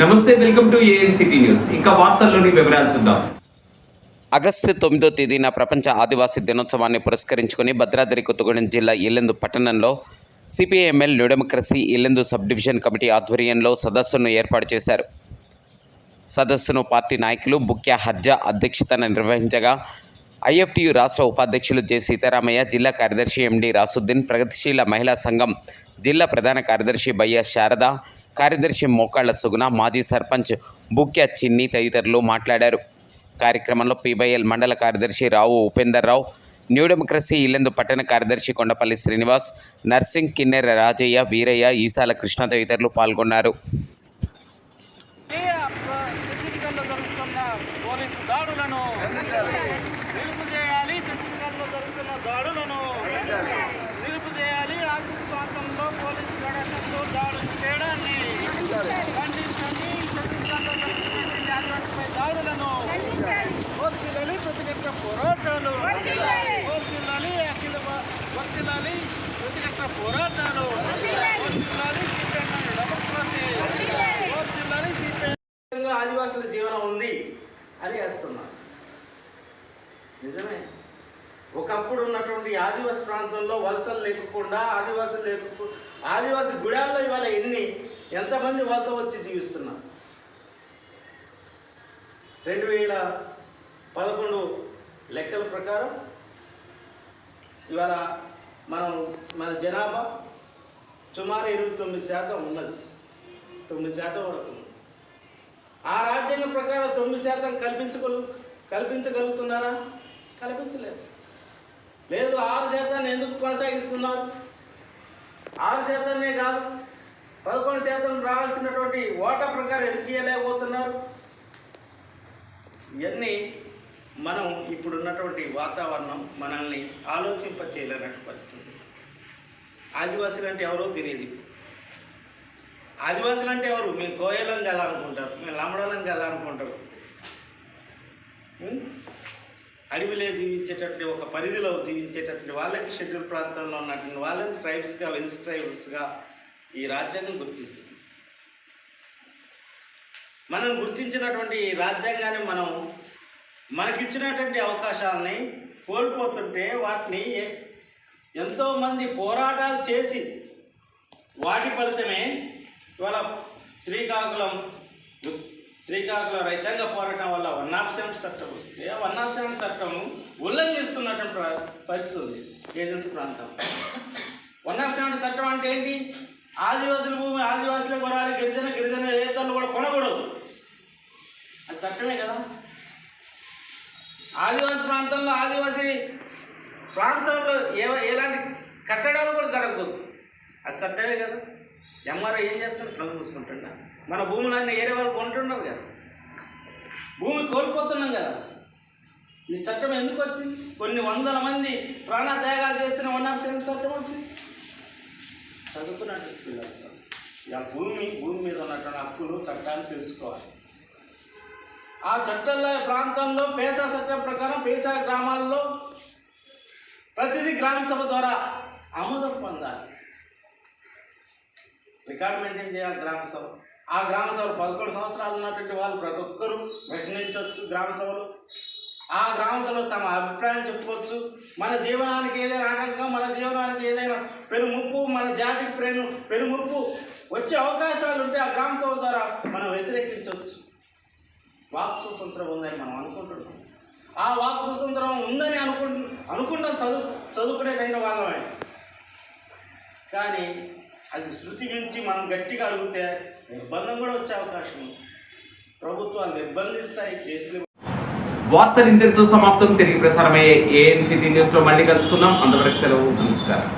నమస్తే, welcome to ANCT news. ఇంకా వార్తల్లోని వివరాలు చూద్దాం. ఆగస్టు 9వ తేదీన ప్రపంచ ఆదివాసీ దినోత్సవాన్ని పురస్కరించుకుని భద్రాద్రి కొత్తగూడెం జిల్లా ఇల్లెందు పట్టణంలో CPIML new democracy Yellandu sub division committee ఆధ్వర్యంలో సదస్సును ఏర్పాటు చేశారు. సదస్సును పార్టీ నాయకులు బుక్యా హర్జా అధ్యక్షతన నిర్వహించగా ఐఎఫ్టియు రాష్ట్ర ఉపాధ్యక్షులు జె సీతారామయ్య, జిల్లా కార్యదర్శి ఎండి రాసుద్దీన్, ప్రగతిశీల మహిళా సంఘం జిల్లా ప్రధాన కార్యదర్శి బయ్య శారద, కార్యదర్శి మోకాళ్ల సుగుణ, మాజీ సర్పంచ్ బుక్యా చిన్ని తదితరులు మాట్లాడారు. కార్యక్రమంలో పీబైఎల్ మండల కార్యదర్శి రావు ఉపేందర్ రావు, న్యూ డెమోక్రసీ ఇల్లెందు పట్టణ కార్యదర్శి కొండపల్లి శ్రీనివాస్, నర్సింగ్, కిన్నెర రాజయ్య, వీరయ్య, ఈసాల కృష్ణ తదితరులు పాల్గొన్నారు. ఆదివాసుల జీవనం ఉంది అని వేస్తున్నా. నిజమే, ఒకప్పుడు ఉన్నటువంటి ఆదివాసి ప్రాంతంలో వలసలు లేకుండా ఆదివాసి గుడాల్లో ఇవాళ ఎంతమంది వలస వచ్చి జీవిస్తున్నారు. 2011 లెక్కల ప్రకారం ఇవాళ మన జనాభా సుమారు 29% ఉన్నది. 9% వరకు. ఆ రాజ్యాంగం ప్రకారం 9% కల్పించగలుగుతున్నారా? కల్పించలేదు. లేదు, 6% ఎందుకు కొనసాగిస్తున్నారు? 6% కాదు, 11% రావాల్సినటువంటి ఓటా ప్రకారం ఎందుకు ఇవ్వలేకపోతున్నారు? ఇవన్నీ మనం ఇప్పుడున్నటువంటి వాతావరణం మనల్ని ఆలోచింపచేయలేనట్టు పరిస్థితుంది. ఆదివాసులు అంటే ఎవరో తెలియదు. ఆదివాసులు అంటే ఎవరు? మేము కోయలం కదా అనుకుంటారు, మేము లంబడలం కదా అనుకుంటారు. అడవిలో జీవించేటట్టు, ఒక పరిధిలో జీవించేటట్టు వాళ్ళకి, షెడ్యూల్ ప్రాంతంలో ఉన్నటువంటి వాళ్ళని ట్రైబ్స్గా, వెల్స్ ట్రైబ్స్గా ఈ రాజ్యాంగం గుర్తించింది. మనం గుర్తించినటువంటి ఈ రాజ్యాంగాన్ని మనకిచ్చినటువంటి అవకాశాలని కోల్పోతుంటే వాటిని ఎంతోమంది పోరాటాలు చేసి వాటి ఫలితమే ఇవాళ శ్రీకాకుళం రైతాంగ పోరాటం వల్ల 107 చట్టం వస్తే 107 చట్టం ఉల్లంఘిస్తున్నటువంటి పరిస్థితి ఉంది ఏజెన్సీ ప్రాంతం. 107 చట్టం అంటే ఏంటి? ఆదివాసుల భూమి ఆదివాసులే కొనాలి, గిరిజన ఏతలు కూడా కొనకూడదు. అది చట్టమే కదా. ఆదివాసి ప్రాంతంలో ఎలాంటి కట్టడాలు కూడా జరగకూడదు. అది చట్టమే కదా. ఎంఆర్ఓ ఏం చేస్తారు? కళ్ళు మూసుకుంటున్నా. మన భూములన్నీ ఏరే వాళ్ళు కొంటున్నారు కదా, భూమి కోల్పోతున్నాం కదా. ఈ చట్టం ఎందుకు వచ్చింది? కొన్ని వందల మంది ప్రాణత్యాగాలు చేస్తున్న 107 చట్టం వచ్చింది. చదువుకున్నట్టు పిల్లలు భూమి మీద ఉన్నటువంటి హక్కులు, చట్టాలు తెలుసుకోవాలి. ఆ చట్టాల ప్రాంతంలో పేసా చట్టం ప్రకారం పేసా గ్రామాల్లో ప్రతిదీ గ్రామ సభ ద్వారా ఆమోదం పొందాలి. రికార్డు మెయింటైన్ చేయాలి గ్రామ సభ. ఆ గ్రామ సభ 11 సంవత్సరాలు ఉన్నటువంటి వాళ్ళు ప్రతి ఒక్కరూ ప్రశ్నించవచ్చు గ్రామ సభలో. ఆ గ్రామ సభలో తమ అభిప్రాయం చెప్పుకోవచ్చు. మన జీవనానికి ఏదైనా ఆటంకం, మన జీవనానికి ఏదైనా పెనుముప్పు, మన జాతికి పెనుముప్పు వచ్చే అవకాశాలు ఉంటే ఆ గ్రామ సభ ద్వారా మనం వ్యతిరేకించవచ్చు. వాక్ స్వతంత్రం ఉందని మనం అనుకుంటున్నాం. ఆ వాక్ స్వతంత్రం ఉందని అనుకుంటాం చదువుకునేటువంటి వాళ్ళమే. కానీ అది శృతి మించి మనం గట్టిగా అడిగితే నిర్బంధం కూడా వచ్చే అవకాశం ఉంది. ప్రభుత్వాలు నిర్బంధిస్తాయి, కేసులు. వార్తలు ఇంతటితో సమాప్తం. తిరిగి ప్రసారమయ్యే ఏఎన్సిటీ న్యూస్లో మళ్ళీ కలుసుకుందాం. అంతవరకు సెలవు. నమస్కారం.